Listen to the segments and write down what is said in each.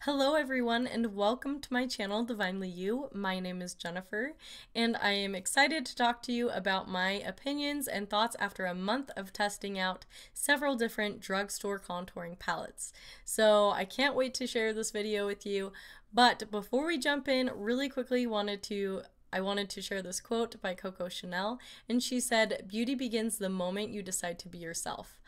Hello everyone and welcome to my channel Divinely You. My name is Jennifer and I am excited to talk to you about my opinions and thoughts after a month of testing out several different drugstore contouring palettes. So I can't wait to share this video with you, but before we jump in, really quickly I wanted to share this quote by Coco Chanel, and she said, "Beauty begins the moment you decide to be yourself."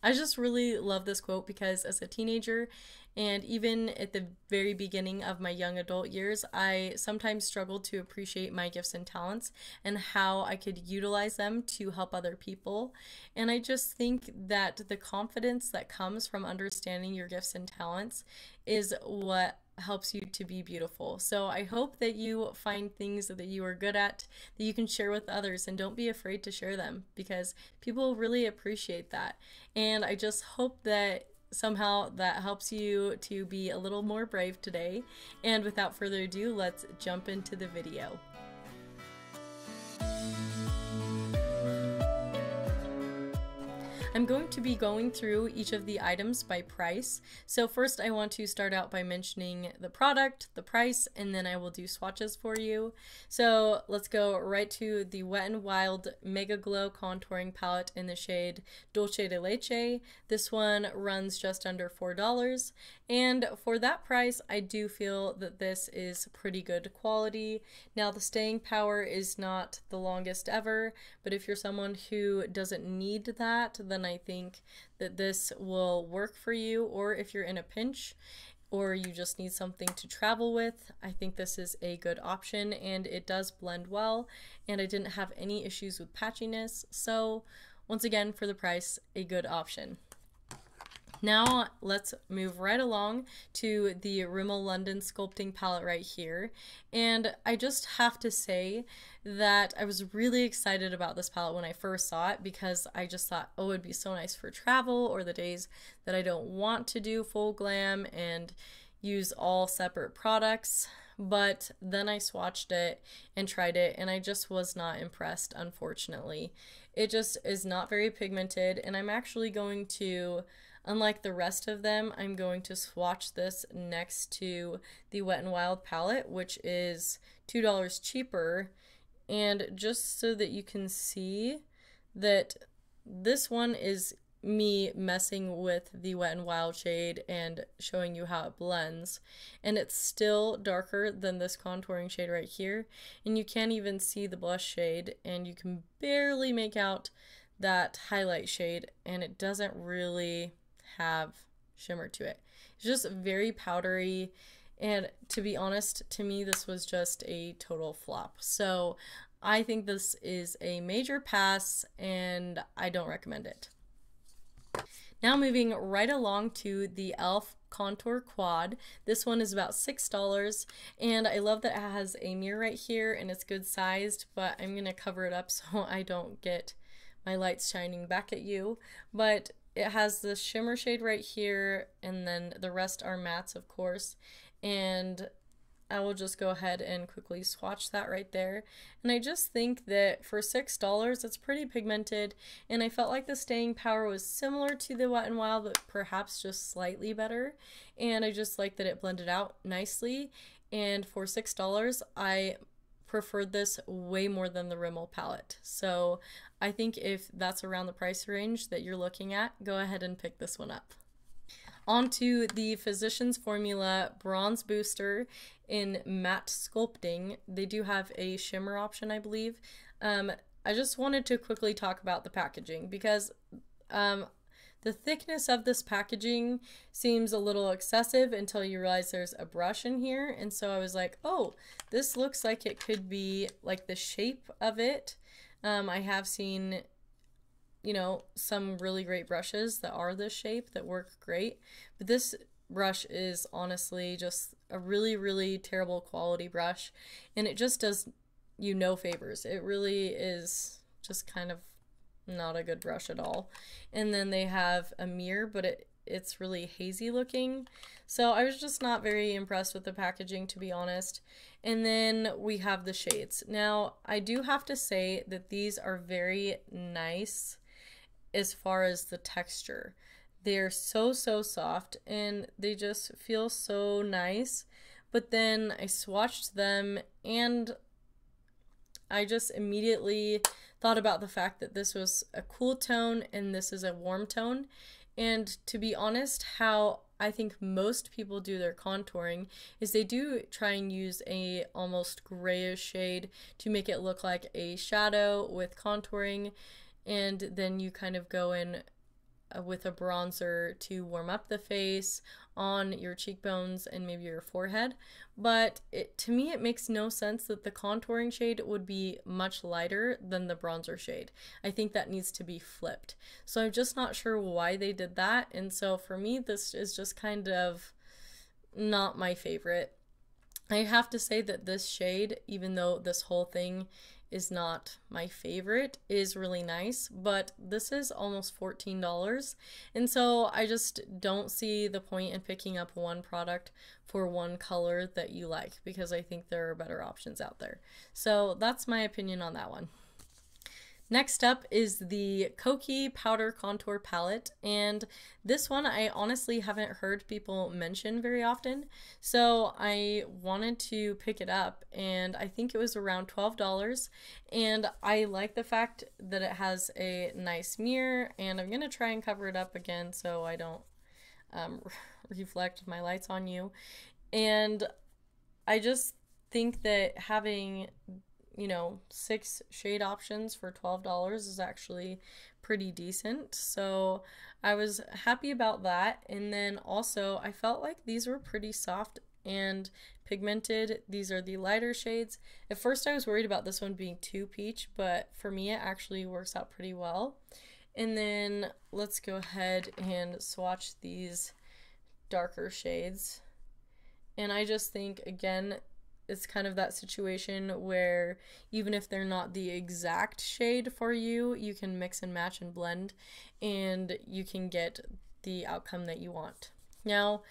I just really love this quote because as a teenager and even at the very beginning of my young adult years, I sometimes struggled to appreciate my gifts and talents and how I could utilize them to help other people. And I just think that the confidence that comes from understanding your gifts and talents is what helps you to be beautiful. So I hope that you find things that you are good at that you can share with others, and don't be afraid to share them because people really appreciate that. And I just hope that somehow that helps you to be a little more brave today. And without further ado, let's jump into the video. I'm going to be going through each of the items by price. So first I want to start out by mentioning the product, the price, and then I will do swatches for you. So let's go right to the Wet n Wild Mega Glow Contouring Palette in the shade Dulce de Leche. This one runs just under $4. And for that price, I do feel that this is pretty good quality. Now the staying power is not the longest ever, but if you're someone who doesn't need that, then I think that this will work for you. Or if you're in a pinch or you just need something to travel with, I think this is a good option, and it does blend well, and I didn't have any issues with patchiness. So once again, for the price, a good option. Now let's move right along to the Rimmel London Sculpting palette right here. And I just have to say that I was really excited about this palette when I first saw it because I just thought, oh, it'd be so nice for travel or the days that I don't want to do full glam and use all separate products. But then I swatched it and tried it, and I just was not impressed, unfortunately. It just is not very pigmented, and I'm actually going to, unlike the rest of them, I'm going to swatch this next to the Wet n Wild palette, which is $2 cheaper. And just so that you can see that this one is me messing with the Wet n Wild shade and showing you how it blends, and it's still darker than this contouring shade right here, and you can't even see the blush shade, and you can barely make out that highlight shade, and it doesn't really have shimmer to it. It's just very powdery, and to be honest, to me this was just a total flop. So I think this is a major pass and I don't recommend it. Now moving right along to the e.l.f. Contour Quad. This one is about $6, and I love that it has a mirror right here and it's good sized, but I'm gonna cover it up so I don't get my lights shining back at you. But it has the shimmer shade right here, and then the rest are mattes, of course, and I will just go ahead and quickly swatch that right there. And I just think that for $6, it's pretty pigmented, and I felt like the staying power was similar to the Wet n Wild, but perhaps just slightly better. And I just like that it blended out nicely, and for $6, I preferred this way more than the Rimmel palette. So I think if that's around the price range that you're looking at, go ahead and pick this one up. On to the Physicians Formula Bronze Booster in Matte Sculpting. They do have a shimmer option, I believe. I just wanted to quickly talk about the packaging because the thickness of this packaging seems a little excessive until you realize there's a brush in here. And so I was like, oh, this looks like it could be like the shape of it. I have seen, you know, some really great brushes that are this shape that work great, but this brush is honestly just a really, really terrible quality brush, and it just does you no favors. It really is just kind of not a good brush at all. And then they have a mirror, but it's really hazy looking, so I was just not very impressed with the packaging, to be honest. And then we have the shades. Now I do have to say that these are very nice as far as the texture. They're so soft and they just feel so nice. But then I swatched them and I just immediately thought about the fact that this was a cool tone and this is a warm tone. And to be honest, how I think most people do their contouring is they do try and use a almost grayish shade to make it look like a shadow with contouring, and then you kind of go in with a bronzer to warm up the face, on your cheekbones and maybe your forehead. But to me it makes no sense that the contouring shade would be much lighter than the bronzer shade. I think that needs to be flipped. So I'm just not sure why they did that, and so for me this is just kind of not my favorite. I have to say that this shade, even though this whole thing is not my favorite, is really nice, but this is almost $14, and so I just don't see the point in picking up one product for one color that you like, because I think there are better options out there. So that's my opinion on that one. Next up is the Cokie Powder Contour Palette, and this one I honestly haven't heard people mention very often, so I wanted to pick it up, and I think it was around $12, and I like the fact that it has a nice mirror, and I'm going to try and cover it up again so I don't reflect my lights on you. And I just think that having, you know, 6 shade options for $12 is actually pretty decent, so I was happy about that. And then also I felt like these were pretty soft and pigmented. These are the lighter shades. At first I was worried about this one being too peach, but for me it actually works out pretty well. And then let's go ahead and swatch these darker shades, and I just think, again, it's kind of that situation where even if they're not the exact shade for you, you can mix and match and blend, and you can get the outcome that you want. Now,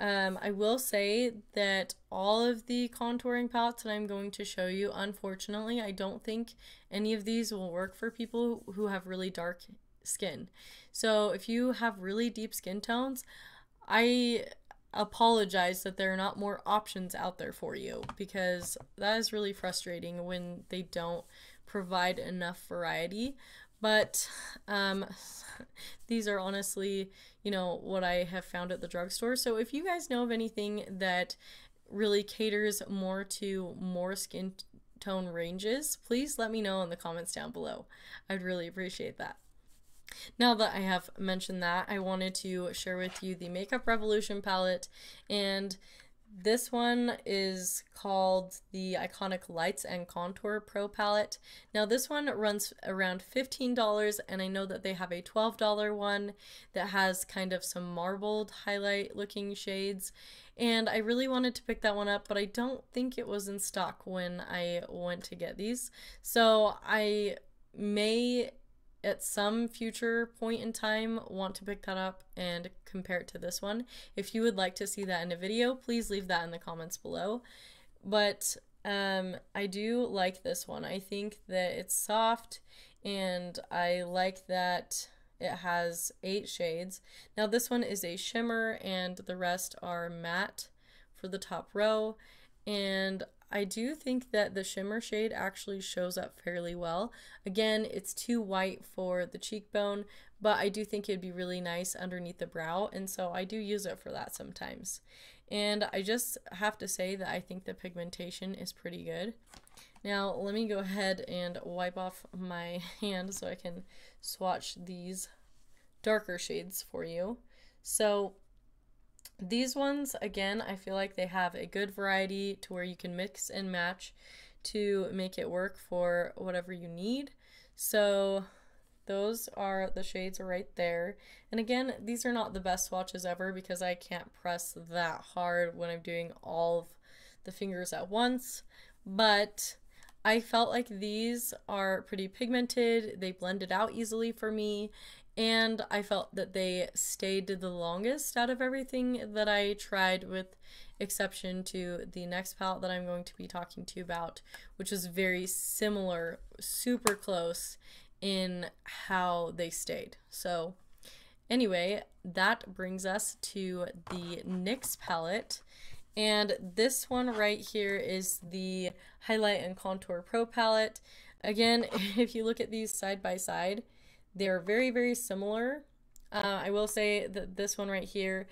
I will say that all of the contouring palettes that I'm going to show you, unfortunately, I don't think any of these will work for people who have really dark skin. So if you have really deep skin tones, I apologize that there are not more options out there for you, because that is really frustrating when they don't provide enough variety. But these are honestly, you know, what I have found at the drugstore. So if you guys know of anything that really caters more to more skin tone ranges, please let me know in the comments down below. I'd really appreciate that. Now that I have mentioned that, I wanted to share with you the Makeup Revolution palette, and this one is called the Iconic Lights and Contour Pro palette. Now this one runs around $15, and I know that they have a $12 one that has kind of some marbled highlight looking shades, and I really wanted to pick that one up, but I don't think it was in stock when I went to get these, so I may at some future point in time want to pick that up and compare it to this one. If you would like to see that in a video, please leave that in the comments below. But I do like this one. I think that it's soft, and I like that it has 8 shades. Now this one is a shimmer and the rest are matte for the top row, and I do think that the shimmer shade actually shows up fairly well. Again, it's too white for the cheekbone, but I do think it'd be really nice underneath the brow, and so I do use it for that sometimes. And I just have to say that I think the pigmentation is pretty good. Now let me go ahead and wipe off my hand so I can swatch these darker shades for you. So these ones, again, I feel like they have a good variety to where you can mix and match to make it work for whatever you need. So those are the shades right there. And again, these are not the best swatches ever because I can't press that hard when I'm doing all of the fingers at once, but I felt like these are pretty pigmented. They blended out easily for me, and I felt that they stayed the longest out of everything that I tried, with exception to the next palette that I'm going to be talking to you about, which is very similar, super close in how they stayed. So Anyway, that brings us to the NYX palette. And this one right here is the Highlight and Contour Pro palette. Again, if you look at these side by side, they're very, very similar. I will say that this one right here